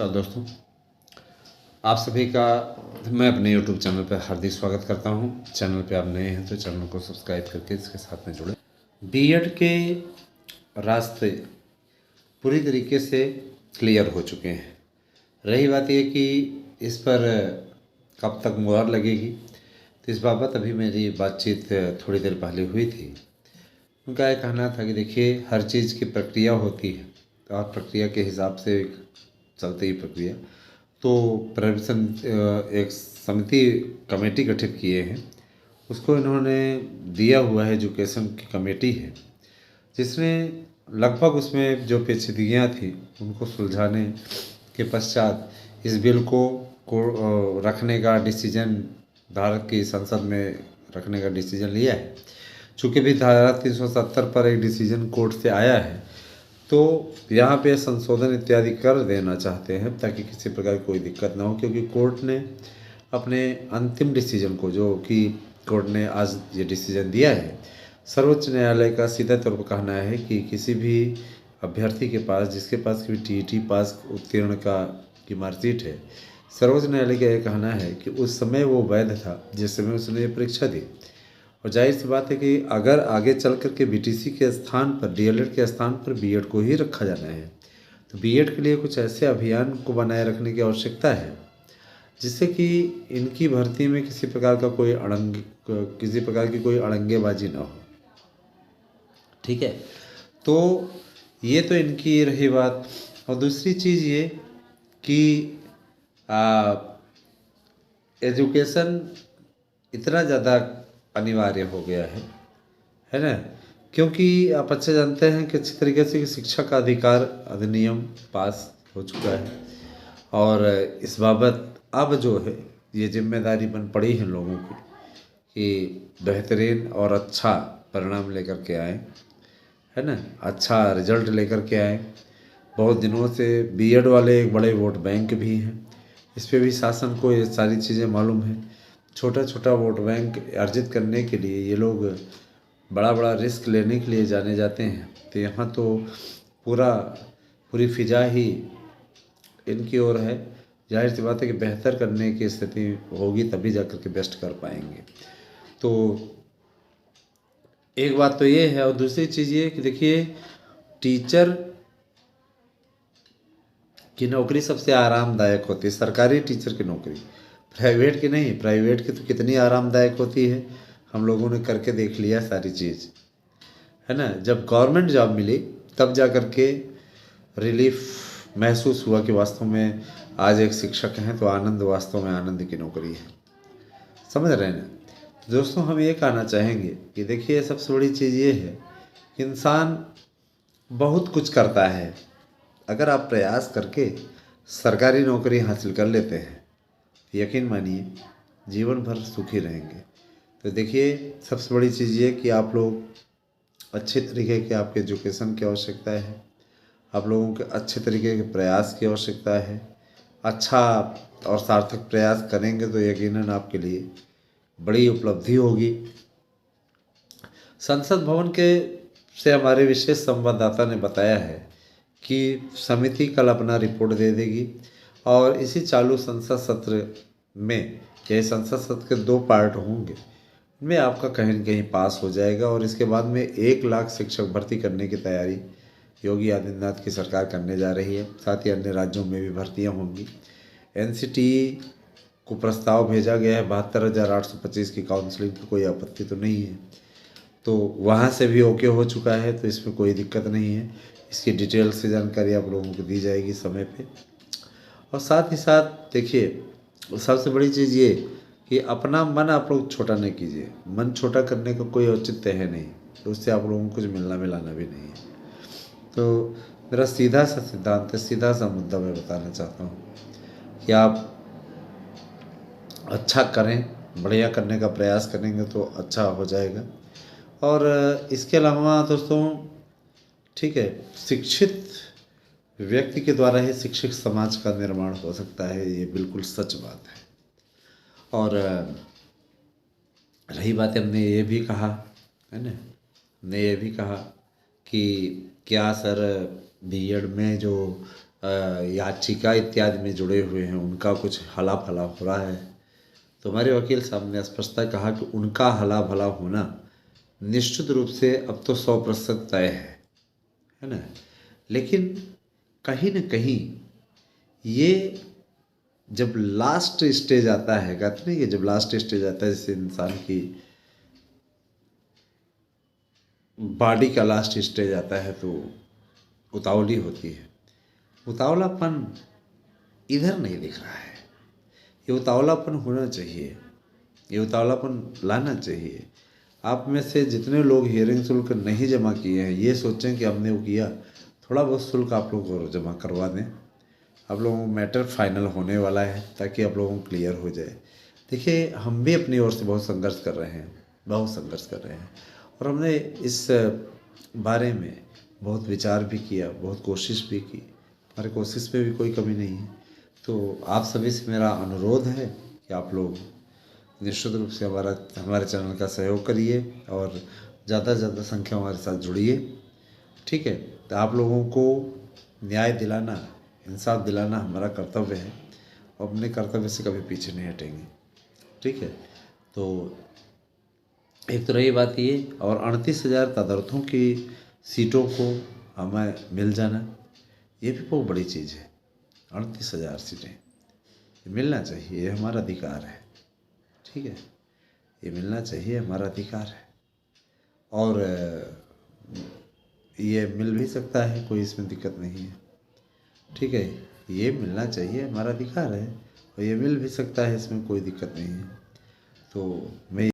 नमस्कार दोस्तों, आप सभी का मैं अपने YouTube चैनल पर हार्दिक स्वागत करता हूं। चैनल पे आप नए हैं तो चैनल को सब्सक्राइब करके इसके साथ में जुड़े। बीएड के रास्ते पूरी तरीके से क्लियर हो चुके हैं। रही बात ये कि इस पर कब तक मुहर लगेगी, तो इस बाबत अभी मेरी बातचीत थोड़ी देर पहले हुई थी। उनका ये कहना था कि देखिए, हर चीज़ की प्रक्रिया होती है और प्रक्रिया के हिसाब से चलती ही प्रक्रिया। तो प्रवसन एक समिति कमेटी गठित किए हैं, उसको इन्होंने दिया हुआ है, एजुकेशन की कमेटी है, जिसने लगभग उसमें जो पेचीदगियाँ थी उनको सुलझाने के पश्चात इस बिल को रखने का डिसीजन, भारत की संसद में रखने का डिसीजन लिया है। चूँकि भी धारा 370 पर एक डिसीजन कोर्ट से आया है, तो यहाँ पे संशोधन इत्यादि कर देना चाहते हैं ताकि किसी प्रकार की कोई दिक्कत ना हो, क्योंकि कोर्ट ने अपने अंतिम डिसीजन को, जो कि कोर्ट ने आज ये डिसीजन दिया है, सर्वोच्च न्यायालय का सीधा तौर पर कहना है कि किसी भी अभ्यर्थी के पास, जिसके पास भी टीईटी पास उत्तीर्ण की मार्कशीट है, सर्वोच्च न्यायालय का यह कहना है कि उस समय वो वैध था जिस समय उसने ये परीक्षा दी। और जाहिर सी बात है कि अगर आगे चल कर के बीटीसी के स्थान पर, डीएलएड के स्थान पर बीएड को ही रखा जाना है, तो बीएड के लिए कुछ ऐसे अभियान को बनाए रखने की आवश्यकता है जिससे कि इनकी भर्ती में किसी प्रकार की कोई अड़ंगेबाजी ना हो। ठीक है, तो ये तो इनकी रही बात। और दूसरी चीज़ ये कि एजुकेशन इतना ज़्यादा अनिवार्य हो गया है ना, क्योंकि आप अच्छे जानते हैं कि अच्छी तरीके से शिक्षा का अधिकार अधिनियम पास हो चुका है और इस बाबत अब जो है ये जिम्मेदारी बन पड़ी है लोगों की कि बेहतरीन और अच्छा परिणाम लेकर के आए, है ना, अच्छा रिजल्ट लेकर के आए। बहुत दिनों से बीएड वाले एक बड़े वोट बैंक भी हैं, इस पे भी शासन को ये सारी चीज़ें मालूम है। छोटा छोटा वोट बैंक अर्जित करने के लिए ये लोग बड़ा बड़ा रिस्क लेने के लिए जाने जाते हैं, तो यहाँ तो पूरी फिजा ही इनकी ओर है। जाहिर सी बात है कि बेहतर करने की स्थिति होगी तभी जाकर के बेस्ट कर पाएंगे। तो एक बात तो ये है, और दूसरी चीज़ ये कि देखिए, टीचर की नौकरी सबसे आरामदायक होती है, सरकारी टीचर की नौकरी, प्राइवेट की नहीं। प्राइवेट की तो कितनी आरामदायक होती है, हम लोगों ने करके देख लिया सारी चीज़, है ना। जब गवर्नमेंट जॉब मिली तब जा कर के रिलीफ महसूस हुआ कि वास्तव में आज एक शिक्षक हैं तो आनंद, वास्तव में आनंद की नौकरी है। समझ रहे हैं ना दोस्तों, हम ये कहना चाहेंगे कि देखिए, सबसे बड़ी चीज़ ये है कि इंसान बहुत कुछ करता है। अगर आप प्रयास करके सरकारी नौकरी हासिल कर लेते हैं, यकीन मानिए जीवन भर सुखी रहेंगे। तो देखिए, सबसे बड़ी चीज़ ये कि आप लोग अच्छे तरीके के, आपके एजुकेशन की आवश्यकता है, आप लोगों के अच्छे तरीके के प्रयास की आवश्यकता है। अच्छा और सार्थक प्रयास करेंगे तो यकीनन आपके लिए बड़ी उपलब्धि होगी। संसद भवन के से हमारे विशेष संवाददाता ने बताया है कि समिति कल अपना रिपोर्ट दे देगी और इसी चालू संसद सत्र में, यह संसद सत्र के 2 पार्ट होंगे, इनमें आपका कहीं न कहीं पास हो जाएगा। और इसके बाद में 1 लाख शिक्षक भर्ती करने की तैयारी योगी आदित्यनाथ की सरकार करने जा रही है। साथ ही अन्य राज्यों में भी भर्तियां होंगी। एनसीटीई को प्रस्ताव भेजा गया है 72,825 की काउंसलिंग की, कोई आपत्ति तो नहीं है, तो वहाँ से भी ओके हो चुका है, तो इसमें कोई दिक्कत नहीं है। इसकी डिटेल से जानकारी आप लोगों को दी जाएगी समय पे। और साथ ही साथ देखिए, सबसे बड़ी चीज़ ये कि अपना मन आप लोग छोटा नहीं कीजिए। मन छोटा करने का कोई औचित्य है नहीं, तो उससे आप लोगों को कुछ मिलना मिलाना भी नहीं है। तो मेरा सीधा सा सिद्धांत है, सीधा सा मुद्दा मैं बताना चाहता हूँ कि आप अच्छा करें, बढ़िया करने का प्रयास करेंगे तो अच्छा हो जाएगा। और इसके अलावा दोस्तों, ठीक है, शिक्षित व्यक्ति के द्वारा ही शिक्षित समाज का निर्माण हो सकता है, ये बिल्कुल सच बात है। और रही बात, हमने ये भी कहा, है ना, हमने ये भी कहा कि क्या सर बीएड में जो याचिका इत्यादि में जुड़े हुए हैं, उनका कुछ हला भला हो रहा है। तो हमारे वकील साहब ने स्पष्टता कहा कि उनका हला भला होना निश्चित रूप से अब तो 100% तय है ना। लेकिन कहीं न कहीं ये जब लास्ट स्टेज आता है, कहते नहीं कि जब लास्ट स्टेज आता है, जैसे इंसान की बॉडी का लास्ट स्टेज आता है तो उतावली होती है। उतावलापन इधर नहीं दिख रहा है। ये उतावलापन होना चाहिए, ये उतावलापन लाना चाहिए। आप में से जितने लोग हियरिंग शुल्क नहीं जमा किए हैं, ये सोचें कि हमने वो किया, थोड़ा बहुत शुल्क आप लोगों को जमा करवा दें। आप लोगों को मैटर फाइनल होने वाला है ताकि आप लोगों को क्लियर हो जाए। देखिए, हम भी अपनी ओर से बहुत संघर्ष कर रहे हैं, बहुत संघर्ष कर रहे हैं, और हमने इस बारे में बहुत विचार भी किया, बहुत कोशिश भी की। हमारी कोशिश में भी कोई कमी नहीं है। तो आप सभी से मेरा अनुरोध है कि आप लोग निश्चित रूप से हमारे चैनल का सहयोग करिए और ज़्यादा से ज़्यादा संख्या हमारे साथ जुड़िए। ठीक है, तो आप लोगों को न्याय दिलाना, इंसाफ दिलाना हमारा कर्तव्य है और अपने कर्तव्य से कभी पीछे नहीं हटेंगे। ठीक है, तो एक तो रही बात ये, और 38,000 तदर्थों की सीटों को हमें मिल जाना, ये भी बहुत बड़ी चीज़ है। 38,000 सीटें मिलना चाहिए, ये हमारा अधिकार है। ठीक है, ये मिलना चाहिए, हमारा अधिकार है, और ये मिल भी सकता है, कोई इसमें दिक्कत नहीं है। ठीक है, ये मिलना चाहिए, हमारा अधिकार है, और ये मिल भी सकता है, इसमें कोई दिक्कत नहीं है। तो मैं